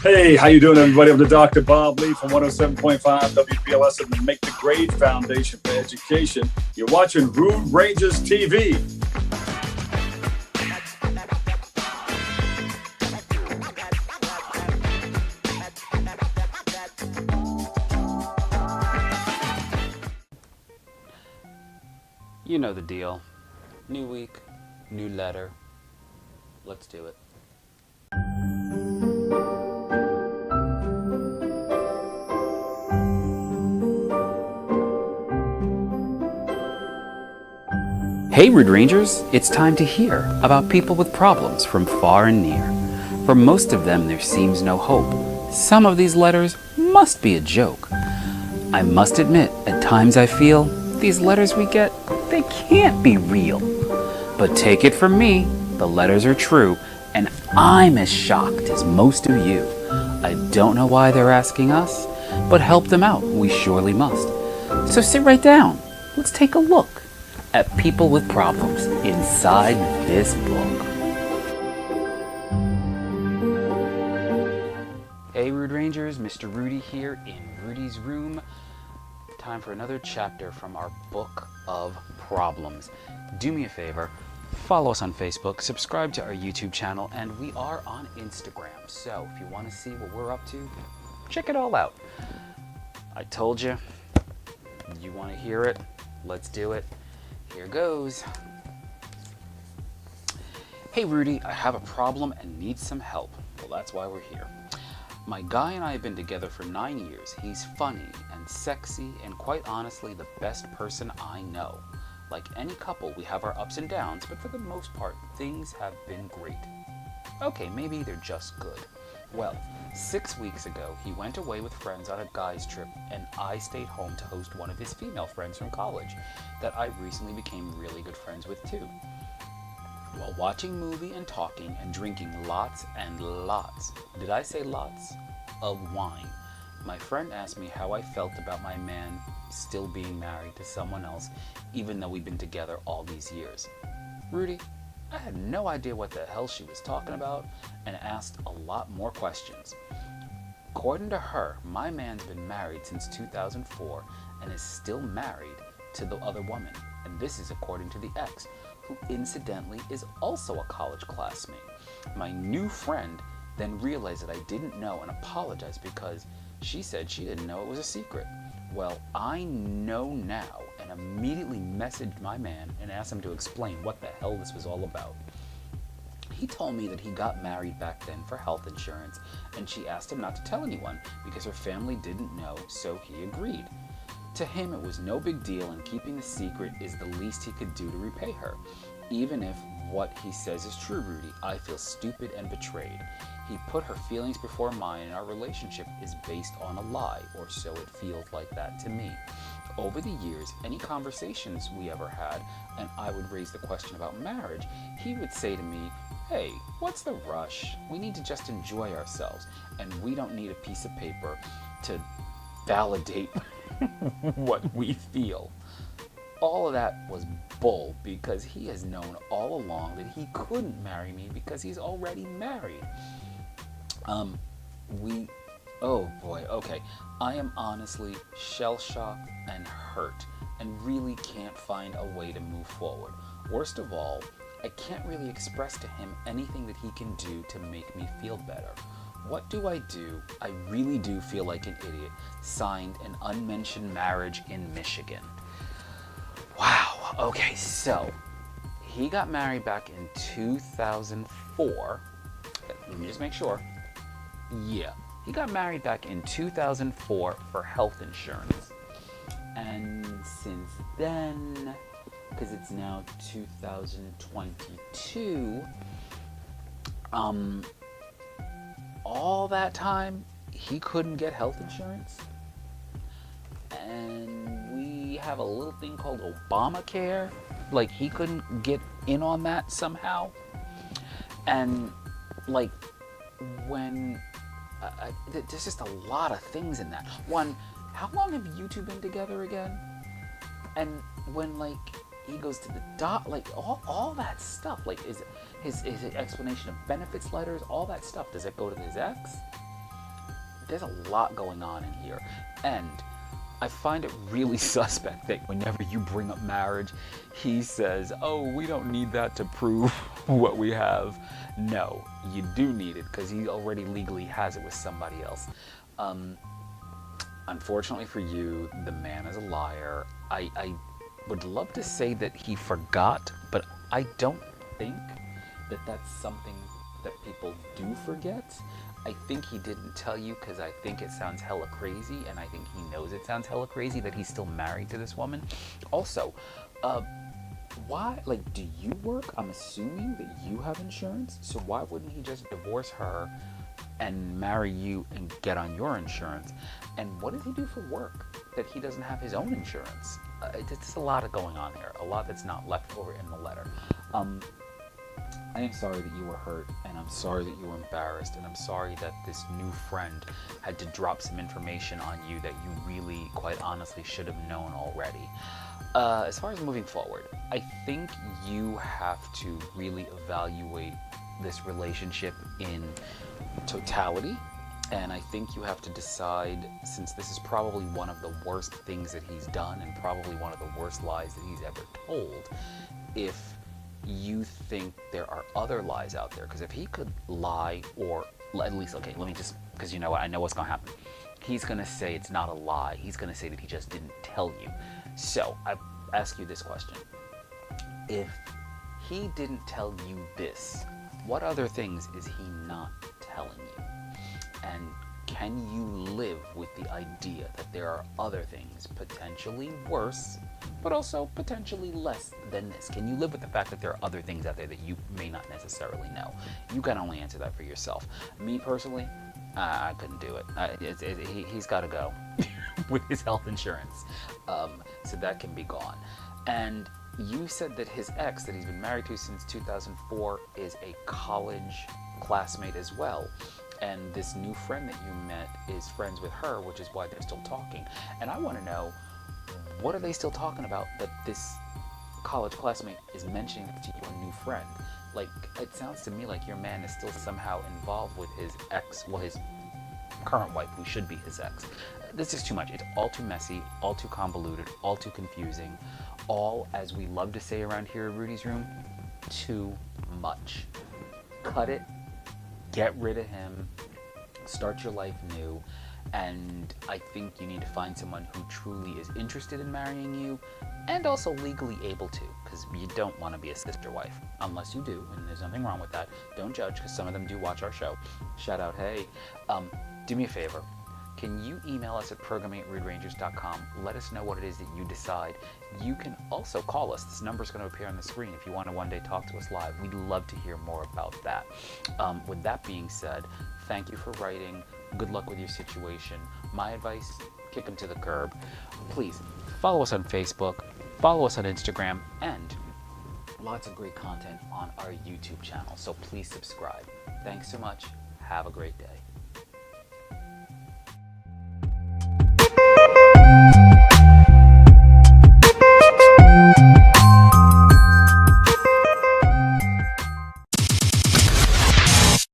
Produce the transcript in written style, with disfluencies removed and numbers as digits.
Hey, how you doing, everybody? I'm the Dr. Bob Lee from 107.5 WPLS and the Make the Grade Foundation for Education. You're watching Rude Rangers TV. You know the deal. New week, new letter. Let's do it. Hey Rude Rangers, it's time to hear about people with problems from far and near. For most of them there seems no hope. Some of these letters must be a joke. I must admit, at times I feel these letters we get, they can't be real. But take it from me, the letters are true, and I'm as shocked as most of you. I don't know why they're asking us, but help them out, we surely must. So sit right down, let's take a look at people with problems inside this book. Hey Rude Rangers, Mr. Rudy here in Rudy's room. Time for another chapter from our book of problems. Do me a favor, follow us on Facebook, subscribe to our YouTube channel, and we are on Instagram. So if you want to see what we're up to, check it all out. I told you, you want to hear it, let's do it. Here goes. Hey Rudy, I have a problem and need some help. Well, that's why we're here. My guy and I have been together for 9 years. He's funny and sexy and quite honestly the best person I know. Like any couple, we have our ups and downs, but for the most part, things have been great. Okay, maybe they're just good. Well, 6 weeks ago, he went away with friends on a guy's trip, and I stayed home to host one of his female friends from college that I recently became really good friends with too. While watching movie and talking and drinking lots and lots, did I say lots? Of wine, my friend asked me how I felt about my man still being married to someone else, even though we've been together all these years. Rudy, I had no idea what the hell she was talking about and asked a lot more questions. According to her, my man's been married since 2004 and is still married to the other woman. And this is according to the ex, who incidentally is also a college classmate. My new friend then realized that I didn't know and apologized because she said she didn't know it was a secret. Well, I know now and immediately messaged my man and asked him to explain what the hell this was all about. He told me that he got married back then for health insurance, and she asked him not to tell anyone because her family didn't know, so he agreed. To him, it was no big deal, and keeping the secret is the least he could do to repay her. Even if what he says is true, Rudy, I feel stupid and betrayed. He put her feelings before mine, and our relationship is based on a lie, or so it feels like that to me. Over the years, any conversations we ever had, and I would raise the question about marriage, he would say to me, hey, what's the rush? We need to just enjoy ourselves, and we don't need a piece of paper to validate what we feel. All of that was bull because he has known all along that he couldn't marry me because he's already married. Oh boy, okay. I am honestly shell-shocked and hurt and really can't find a way to move forward. Worst of all, I can't really express to him anything that he can do to make me feel better. What do? I really do feel like an idiot. Signed, an unmentioned marriage in Michigan. Wow, okay, so he got married back in 2004. Let me just make sure. Yeah, he got married back in 2004 for health insurance. And since then, because it's now 2022, all that time he couldn't get health insurance. And we have a little thing called Obamacare. Like, he couldn't get in on that somehow. And like, when there's just a lot of things in that. One, how long have you two been together again? And when like he goes to the like all that stuff, like his explanation of benefits letters, all that stuff, does it go to his ex? There's a lot going on in here, and I find it really suspect that whenever you bring up marriage, he says, oh, we don't need that to prove what we have. No, you do need it, because he already legally has it with somebody else. Unfortunately for you, the man is a liar. I would love to say that he forgot, but I don't think that that's something that people do forget. I think he didn't tell you because I think it sounds hella crazy, and I think he knows it sounds hella crazy that he's still married to this woman. Also, why, like, do you work? I'm assuming that you have insurance, so why wouldn't he just divorce her and marry you and get on your insurance? And what does he do for work that he doesn't have his own insurance? It's a lot of going on here, a lot that's not left over in the letter. I am sorry that you were hurt, and I'm sorry that you were embarrassed, and I'm sorry that this new friend had to drop some information on you that you really, quite honestly, should have known already. As far as moving forward, I think you have to really evaluate this relationship in totality, and I think you have to decide, since this is probably one of the worst things that he's done and probably one of the worst lies that he's ever told, if you think there are other lies out there. Because if he could lie, or at least, okay, let me just, because you know what, I know what's going to happen. He's going to say it's not a lie. He's going to say that he just didn't tell you. So I ask you this question. If he didn't tell you this, what other things is he not telling you? And can you live with the idea that there are other things potentially worse, but also potentially less than this? Can you live with the fact that there are other things out there that you may not necessarily know? You can only answer that for yourself. Me personally, I couldn't do it. He's got to go with his health insurance. So that can be gone. And you said that his ex, that he's been married to since 2004, is a college classmate as well. And this new friend that you met is friends with her, which is why they're still talking. And I want to know, what are they still talking about that this college classmate is mentioning to your new friend? Like, it sounds to me like your man is still somehow involved with his ex, well, his current wife, who should be his ex. This is too much. It's all too messy, all too convoluted, all too confusing, all, as we love to say around here at Rudy's Room, too much. Cut it. Get rid of him, start your life new, and I think you need to find someone who truly is interested in marrying you and also legally able to, because you don't want to be a sister wife, unless you do, and there's nothing wrong with that. Don't judge, because some of them do watch our show. Shout out, hey. Do me a favor. Can you email us at programming@ruderangers.com? Let us know what it is that you decide. You can also call us. This number is going to appear on the screen if you want to one day talk to us live. We'd love to hear more about that. With that being said, thank you for writing. Good luck with your situation. My advice, kick them to the curb. Please follow us on Facebook, follow us on Instagram, and lots of great content on our YouTube channel. So please subscribe. Thanks so much. Have a great day.